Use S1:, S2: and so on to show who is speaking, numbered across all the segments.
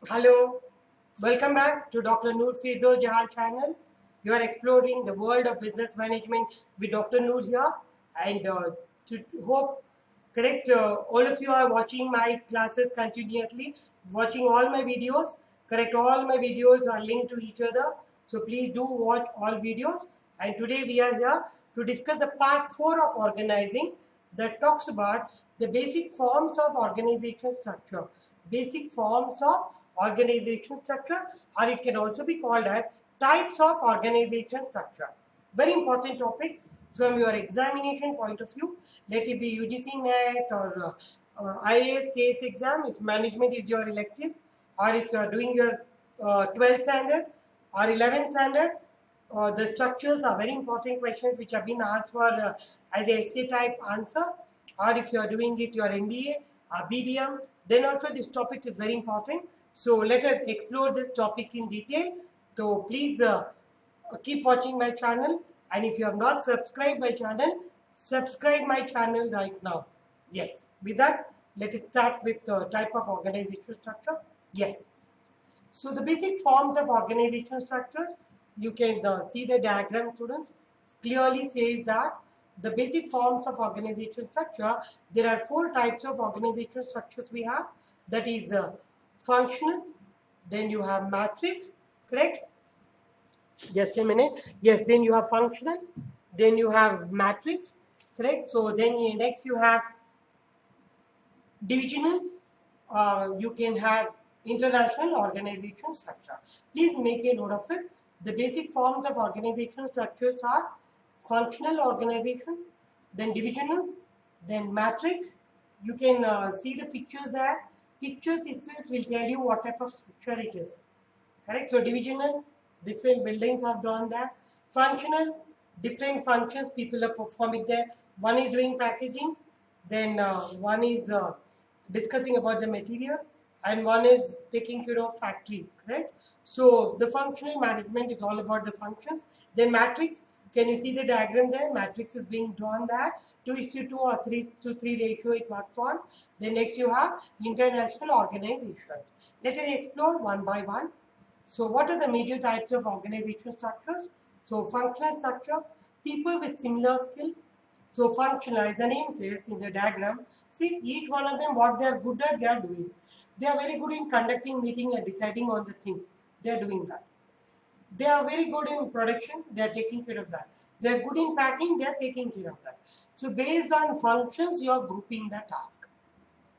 S1: Hello, welcome back to Dr. Noor Fido Jahan channel. You are exploring the world of business management with Dr. Noor here, and to hope correct all of you are watching my classes continuously, watching all my videos. Correct, all my videos are linked to each other, so please do watch all videos. And today we are here to discuss the part 4 of organizing that talks about the basic forms of organization structure. Basic forms of organization structure, or it can also be called as types of organization structure. Very important topic from your examination point of view. Let it be UGC NET or IAS case exam if management is your elective, or if you are doing your 12th standard or 11th standard. The structures are very important questions which have been asked for as a essay type answer, or if you are doing it your MBA or BBM, then also this topic is very important. So let us explore this topic in detail. So please keep watching my channel, and if you have not subscribed my channel, subscribe my channel right now. Yes, with that, let us start with the type of organizational structure. Yes. So the basic forms of organizational structures, you can see the diagram, students, clearly says that the basic forms of organizational structure, there are 4 types of organizational structures we have. That is functional, then you have matrix, correct? Just a minute. Yes, then you have functional, then you have matrix, correct? So then next you have divisional, you can have international organization structure. Please make a note of it. The basic forms of organizational structures are functional organization, then divisional, then matrix. You can see the pictures there. Pictures itself will tell you what type of structure it is. Correct? So divisional, different buildings have drawn there. Functional, different functions people are performing there. One is doing packaging, then one is discussing about the material, and one is taking care of factory, correct? So the functional management is all about the functions. Then matrix, can you see the diagram there? Matrix is being drawn there, 2:2 or 3:3 ratio it works on. Then next you have international organization. Let us explore one by one. So what are the major types of organizational structures? So functional structure, people with similar skill. So functional, as the name says in the diagram, see each one of them what they are good at, they are doing. They are very good in conducting meeting and deciding on the things. They are doing that. They are very good in production, they are taking care of that. They are good in packing, they are taking care of that. So based on functions, you are grouping the task.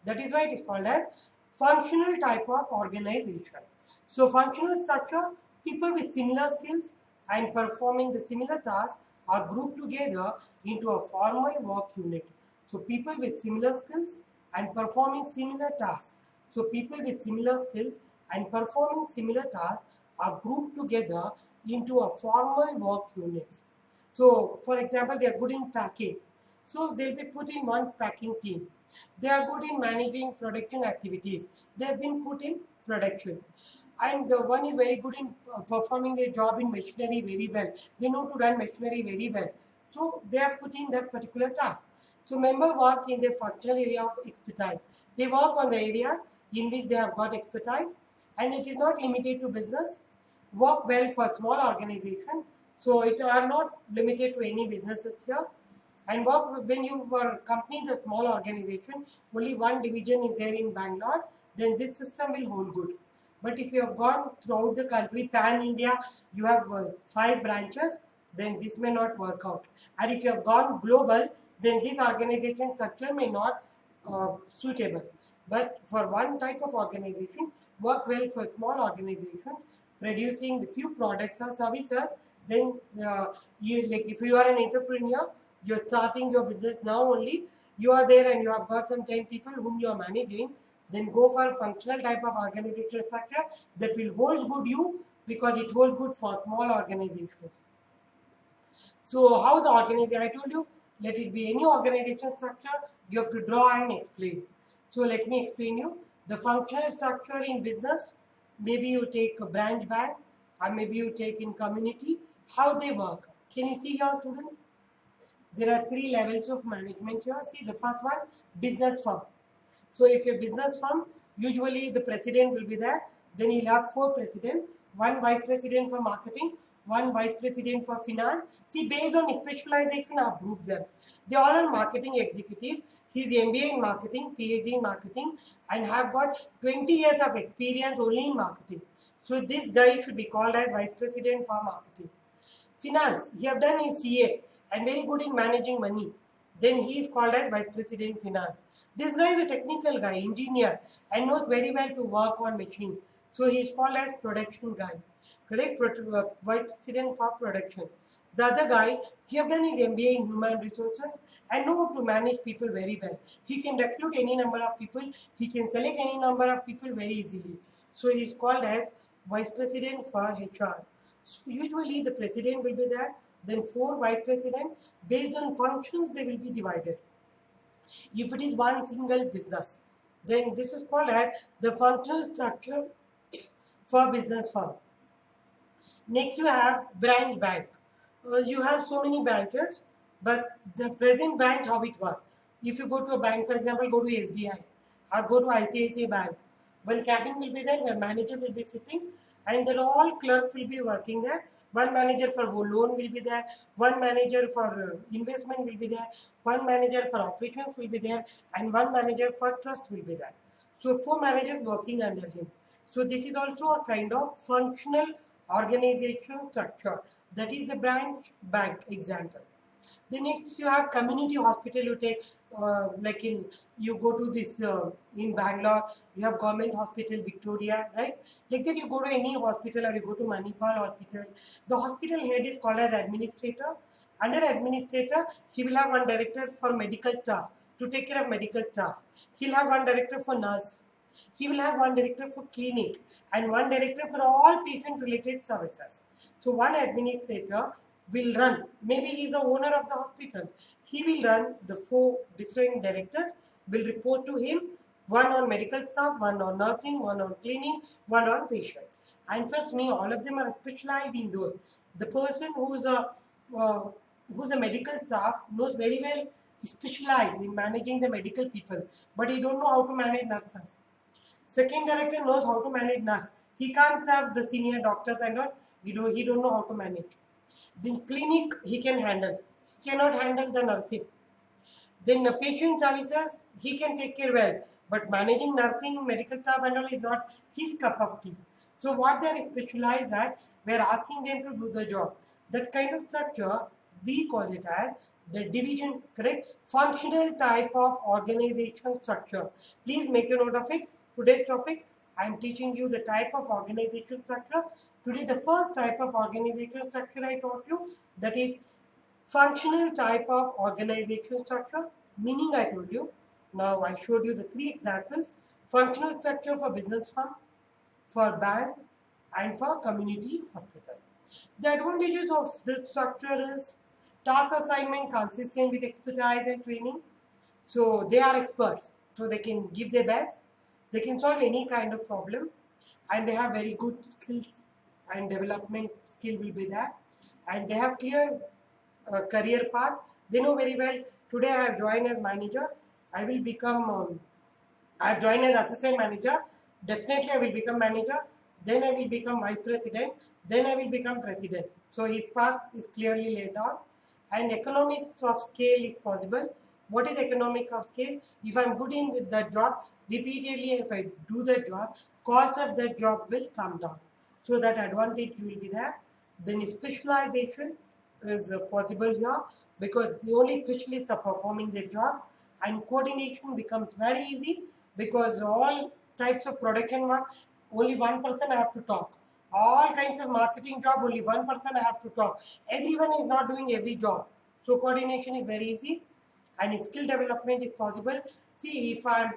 S1: That is why it is called as functional type of organization. So functional structure, people with similar skills and performing the similar tasks are grouped together into a formal work unit. So people with similar skills and performing similar tasks. So people with similar skills and performing similar tasks are grouped together into a formal work unit. So for example, they are good in packing. So they'll be put in one packing team. They are good in managing production activities. They have been put in production. And the one is very good in performing their job in machinery very well. They know to run machinery very well. So they are put in that particular task. So member work in their functional area of expertise. They work on the area in which they have got expertise, and it is not limited to business. Work well for small organization. So it are not limited to any businesses here. And work when you were company is a small organization, only one division is there in Bangalore, then this system will hold good. But if you have gone throughout the country, pan India, you have 5 branches, then this may not work out. And if you have gone global, then this organization structure may not suitable. But for one type of organization, work well for small organizations, producing the few products or services, then you like if you are an entrepreneur, you're starting your business now only, you are there and you have got some 10 people whom you are managing, then go for functional type of organizational structure that will hold good you because it holds good for small organizations. So how the organization, I told you, let it be any organizational structure, you have to draw and explain. So let me explain you. The functional structure in business, maybe you take a branch bank or maybe you take in community, how they work. Can you see here, students? There are 3 levels of management here. See the first one, business firm. So if a business firm, usually the president will be there. Then he'll have 4 presidents, 1 vice president for marketing, 1 vice president for finance. See, based on specialization, I've grouped them. They all are marketing executives. He's MBA in marketing, PhD in marketing, and have got 20 years of experience only in marketing. So this guy should be called as vice president for marketing. Finance, he have done his CA and very good in managing money. Then he is called as vice president finance. This guy is a technical guy, engineer, and knows very well to work on machines. So he is called as production guy. Correct? Vice president for production. The other guy, he have done his MBA in human resources and know how to manage people very well. He can recruit any number of people. He can select any number of people very easily. So he is called as vice president for HR. So usually the president will be there, then 4 vice presidents. Based on functions, they will be divided. If it is one single business, then this is called as the functional structure for business firm. Next, you have branch bank. You have so many branches, but the present branch, how it works. If you go to a bank, for example, go to SBI or go to ICICI Bank, one cabin will be there where manager will be sitting, and then all clerks will be working there. One manager for loan will be there, one manager for investment will be there, one manager for operations will be there, and one manager for trust will be there. So 4 managers working under him. So this is also a kind of functional organizational structure. That is the branch bank example. The next you have community hospital. You take like you go to this in Bangalore, you have government hospital Victoria, right? Like that you go to any hospital or you go to Manipal hospital. The hospital head is called as administrator. Under administrator, he will have one director for medical staff to take care of medical staff. He'll have one director for nurse. He will have one director for clinic and one director for all patient related services. So one administrator will run, maybe he is the owner of the hospital, he will run the 4 different directors, will report to him, one on medical staff, one on nursing, one on cleaning, one on patient. And trust me, all of them are specialized in those. The person who's a medical staff knows very well, he specialized in managing the medical people, but he don't know how to manage nurses. Second director knows how to manage nurse. He can't have the senior doctors and all. He don't know how to manage. Then clinic he can handle. He cannot handle the nursing. Then the patient services he can take care well. But managing nursing, medical staff and all is not his cup of tea. So what they are specialized at, we are asking them to do the job. That kind of structure, we call it as the division, correct? Functional type of organizational structure. Please make a note of it. Today's topic, I am teaching you the type of organizational structure. Today, the first type of organizational structure I taught you, that is functional type of organizational structure. Meaning I told you. Now I showed you the 3 examples. Functional structure for business firm, for bank, and for community hospital. The advantages of this structure is task assignment consistent with expertise and training. So they are experts. So they can give their best. They can solve any kind of problem, and they have very good skills and development skill will be there, and they have clear career path. They know very well, today I have joined as manager, I will become, I have joined as assistant manager, definitely I will become manager, then I will become vice president, then I will become president. So his path is clearly laid down, and economics of scale is possible. What is economic of scale? If I am good in that job, repeatedly if I do that job, cost of that job will come down. So that advantage will be there. Then specialization is possible here because the only specialists are performing their job, and coordination becomes very easy because all types of production work, only one person I have to talk. All kinds of marketing job, only one person I have to talk. Everyone is not doing every job. So coordination is very easy. And skill development is possible. See, if I'm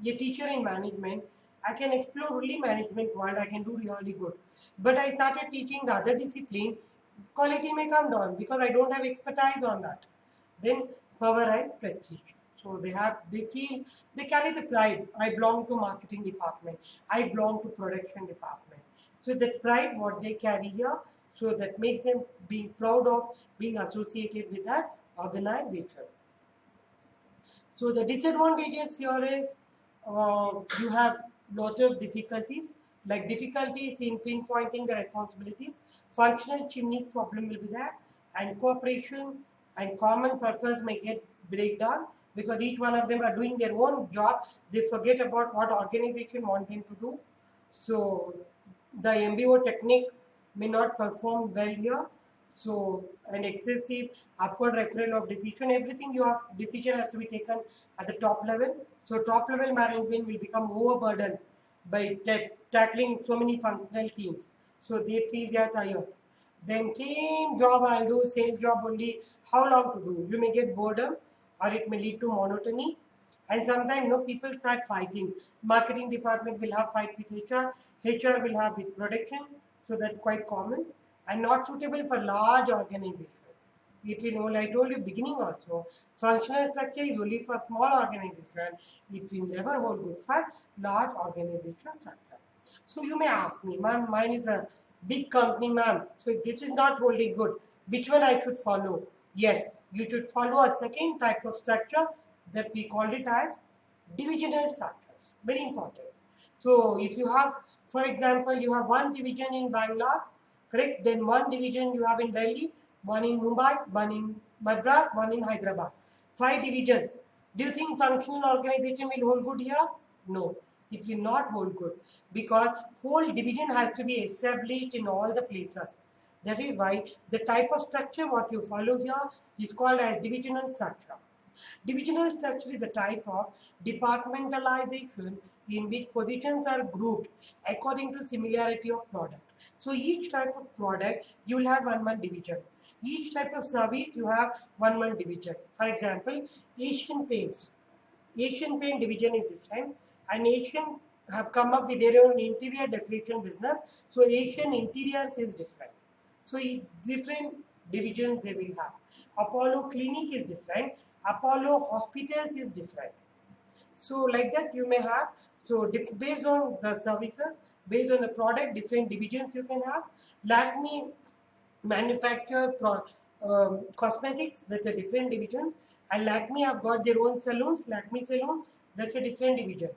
S1: a teacher in management, I can explore only management world, I can do really good. But I started teaching the other discipline, quality may come down because I don't have expertise on that. Then power and prestige. So they feel, they carry the pride. I belong to marketing department. I belong to production department. So that pride what they carry here, so that makes them being proud of being associated with that organization. So the disadvantages here is you have lot of difficulties like difficulties in pinpointing the responsibilities, functional chimneys problem will be there, and cooperation and common purpose may get breakdown because each one of them are doing their own job. They forget about what organization wants them to do. So the MBO technique may not perform well here. So an excessive upward referral of decision, everything you have, decision has to be taken at the top level. So top level management will become overburdened by tackling so many functional teams. So they feel they are tired. Then same job I'll do, sales job only, how long to do? You may get boredom or it may lead to monotony. And sometimes people start fighting. Marketing department will have fight with HR will have with production. So that's quite common and not suitable for large organization. It will only, I told you beginning also, functional structure is only for small organization. It will never hold good for large organization structure. So you may ask me, ma'am, mine is a big company, ma'am. So this is not holding good. Which one I should follow? Yes, you should follow a second type of structure that we called it as divisional structures. Very important. So if you have, for example, you have one division in Bangalore, correct? Then one division you have in Delhi, one in Mumbai, one in Madras, one in Hyderabad. 5 divisions. Do you think functional organization will hold good here? No, it will not hold good because whole division has to be established in all the places. That is why the type of structure what you follow here is called as divisional structure. Divisional structure is the type of departmentalization in which positions are grouped according to similarity of product. So each type of product you will have one division. Each type of service you have one division. For example, Asian Paints. Asian Paint division is different and Asian have come up with their own interior decoration business. So Asian Interiors is different. So different divisions they will have. Apollo Clinic is different. Apollo Hospitals is different. So like that you may have. So based on the services, based on the product, different divisions you can have. Lakme manufacture cosmetics, that's a different division. And Lakme have got their own salons, Lakme Salon, that's a different division.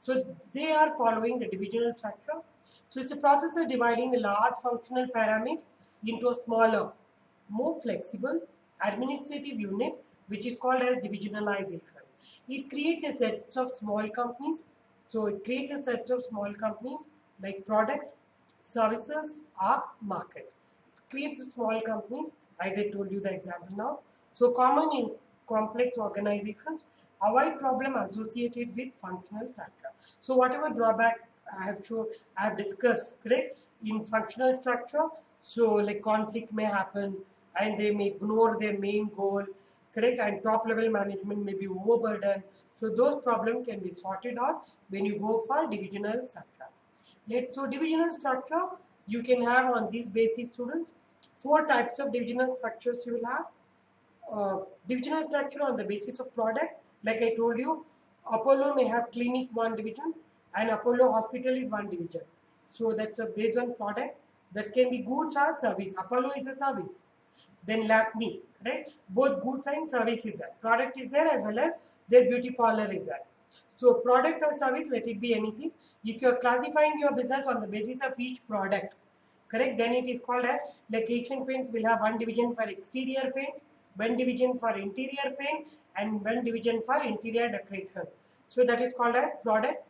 S1: So they are following the divisional structure. So it's a process of dividing a large functional pyramid into a smaller, more flexible administrative unit, which is called as divisionalization. It creates a set of small companies. So it creates a set of small companies like products, services, or market. It creates small companies, as I told you the example now. So common in complex organizations, avoid problem associated with functional structure. So whatever drawback I have discussed, correct, in functional structure, so like conflict may happen and they may ignore their main goal, correct, and top level management may be overburdened. So those problems can be sorted out when you go for divisional structure. So divisional structure you can have on these basis, students. 4 types of divisional structures you will have. Divisional structure on the basis of product, like I told you, Apollo may have clinic 1 division and Apollo Hospital is 1 division. So that's based on product. That can be goods or service. Apollo is a service. Then Lakme, right? Both goods and service is there. Product is there as well as their beauty parlor is there. So product or service, let it be anything. If you are classifying your business on the basis of each product, correct, then it is called as, like Asian Paint will have 1 division for exterior paint, 1 division for interior paint and 1 division for interior decoration. So that is called as product.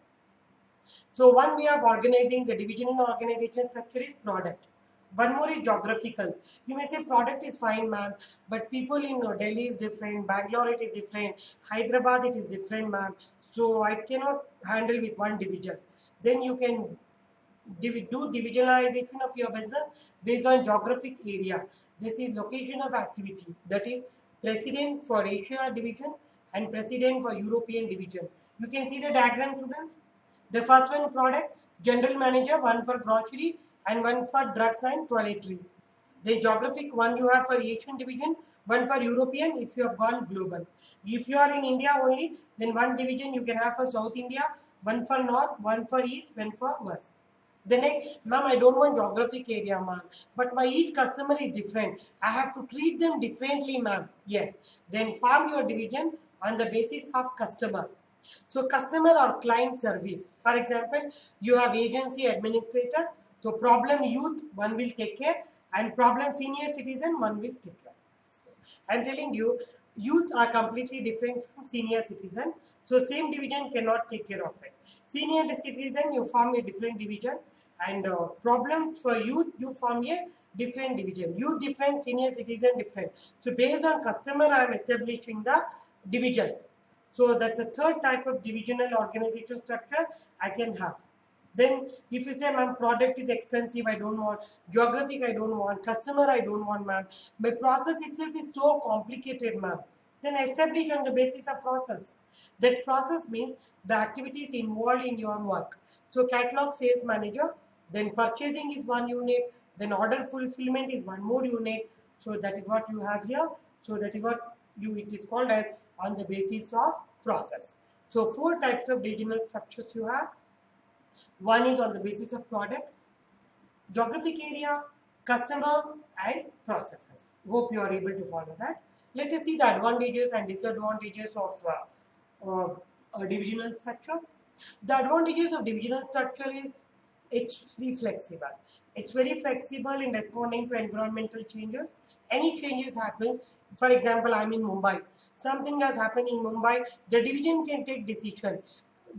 S1: So one way of organizing the divisional organization structure is product. One more is geographical. You may say product is fine, ma'am, but people in Delhi is different, Bangalore it is different, Hyderabad it is different, ma'am. So I cannot handle with 1 division. Then you can do divisionalization of your business based on geographic area. This is location of activity. That is president for Asia division and president for European division. You can see the diagram, students. The first one product, general manager, 1 for grocery and 1 for drugs and toiletry. The geographic one you have for Asian division, 1 for European if you have gone global. If you are in India only, then 1 division you can have for South India, 1 for North, 1 for East, 1 for West. The next, ma'am, I don't want geographic area, ma'am, but my each customer is different. I have to treat them differently, ma'am. Yes. Then form your division on the basis of customer. So customer or client service. For example, you have agency administrator. So problem youth, one will take care, and problem senior citizen, one will take care. I'm telling you, youth are completely different from senior citizen. So same division cannot take care of it. Senior citizen, you form a different division, and problem for youth, you form a different division. Youth different, senior citizen different. So based on customer, I am establishing the divisions. So that's a third type of divisional organizational structure I can have. Then if you say, ma'am, product is expensive, I don't want, geographic, I don't want, customer, I don't want, ma'am, my process itself is so complicated, ma'am, then establish on the basis of process. That process means the activities involved in your work. So catalog sales manager, then purchasing is one unit, then order fulfillment is one more unit. So that is what you have here. So that is what it is called as on the basis of process. So four types of divisional structures you have. One is on the basis of product, geographic area, customer, and processes. Hope you are able to follow that. Let us see the advantages and disadvantages of a divisional structure. The advantages of divisional structure is it's very flexible. It's very flexible in responding to environmental changes. Any changes happen, for example, I'm in Mumbai. Something has happened in Mumbai, the division can take decision.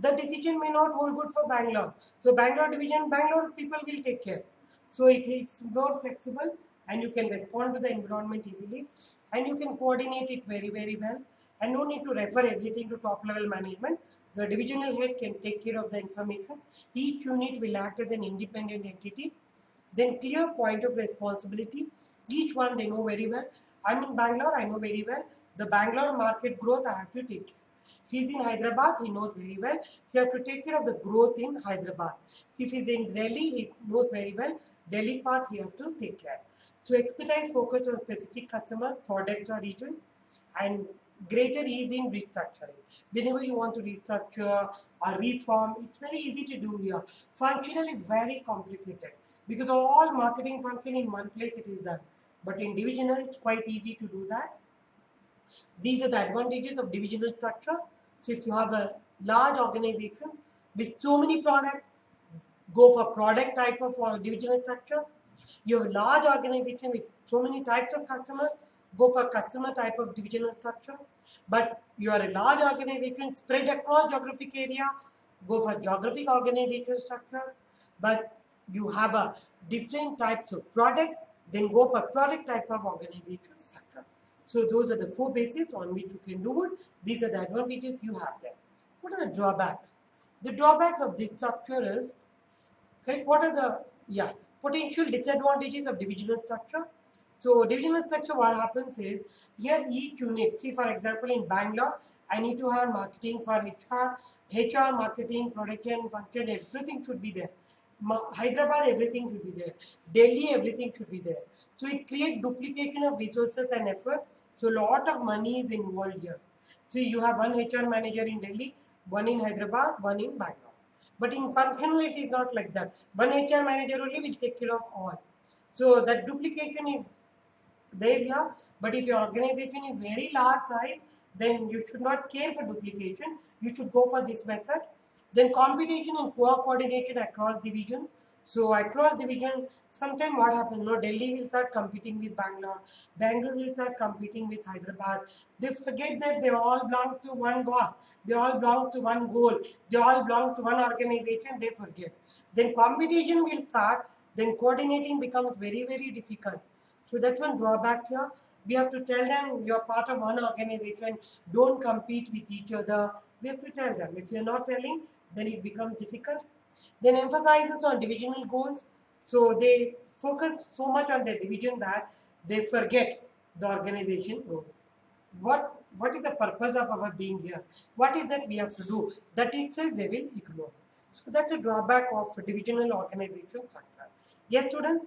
S1: The decision may not hold good for Bangalore. So Bangalore division, Bangalore people will take care. So it's more flexible and you can respond to the environment easily and you can coordinate it very, very well and no need to refer everything to top level management. The divisional head can take care of the information. Each unit will act as an independent entity. Then clear point of responsibility. Each one they know very well. I'm in Bangalore, I know very well. The Bangalore market growth I have to take care. He's in Hyderabad, he knows very well. He has to take care of the growth in Hyderabad. If he's in Delhi, he knows very well. Delhi part he has to take care. So expertise focus on specific customers, products or region and greater ease in restructuring. Whenever you want to restructure or reform, it's very easy to do here. Functional is very complicated because all marketing function in one place it is done. But in divisional, it's quite easy to do that. These are the advantages of divisional structure. So if you have a large organization with so many products, go for product type of divisional structure. You have a large organization with so many types of customers, go for customer type of divisional structure. But you are a large organization spread across geographic area, go for geographic organization structure. But you have a different types of product, then go for product type of organization structure. So those are the four bases on which you can do it. These are the advantages you have there. What are the drawbacks? The drawbacks of this structure is, okay, what are the potential disadvantages of divisional structure? So divisional structure, what happens is, here each unit, see for example in Bangalore, I need to have marketing for HR marketing, production, function, everything should be there. Hyderabad, everything should be there. Delhi, everything should be there. So it creates duplication of resources and effort. So a lot of money is involved here. So you have one HR manager in Delhi, one in Hyderabad, one in Bangalore. But in functional, it is not like that. One HR manager only will take care of all. So that duplication is there here. But if your organization is very large size, then you should not care for duplication. You should go for this method. Then competition and poor coordination across division. So across division, sometimes what happens? No, Delhi will start competing with Bangalore. Bangalore will start competing with Hyderabad. They forget that they all belong to one boss. They all belong to one goal. They all belong to one organization. They forget. Then competition will start. Then coordinating becomes very, very difficult. So that's one drawback here. We have to tell them you're part of one organization. Don't compete with each other. We have to tell them. If you're not telling, then it becomes difficult. Then emphasizes on divisional goals. So they focus so much on their division that they forget the organization goal. What is the purpose of our being here? What is that we have to do? That itself they will ignore. So that's a drawback of divisional organization structure. Yes, students,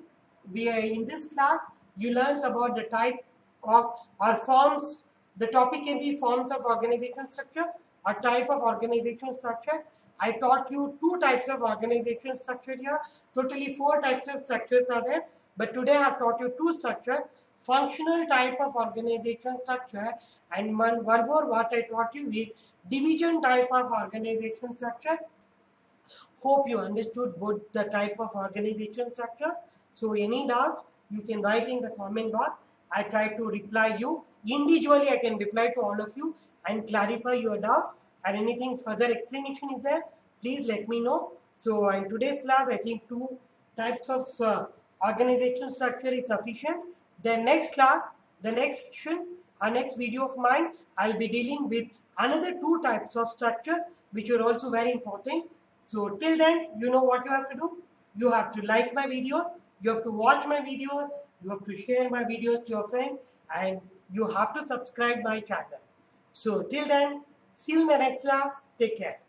S1: we are in this class you learned about the type of or forms. The topic can be forms of organization structure or type of organization structure. I taught you two types of organization structure here. Totally four types of structures are there. But today I have taught you two structures, functional type of organization structure, and one more what I taught you is division type of organization structure. Hope you understood both the type of organization structure. So any doubt, you can write in the comment box. I try to reply you. Individually, I can reply to all of you and clarify your doubt. And anything further explanation is there, please let me know. So in today's class, I think two types of organization structure is sufficient. The next class, the next section, our next video of mine, I'll be dealing with another two types of structures which are also very important. So till then, you know what you have to do? You have to like my videos, you have to watch my videos, you have to share my videos to your friends, and you have to subscribe my channel. So till then, see you in the next class. Take care.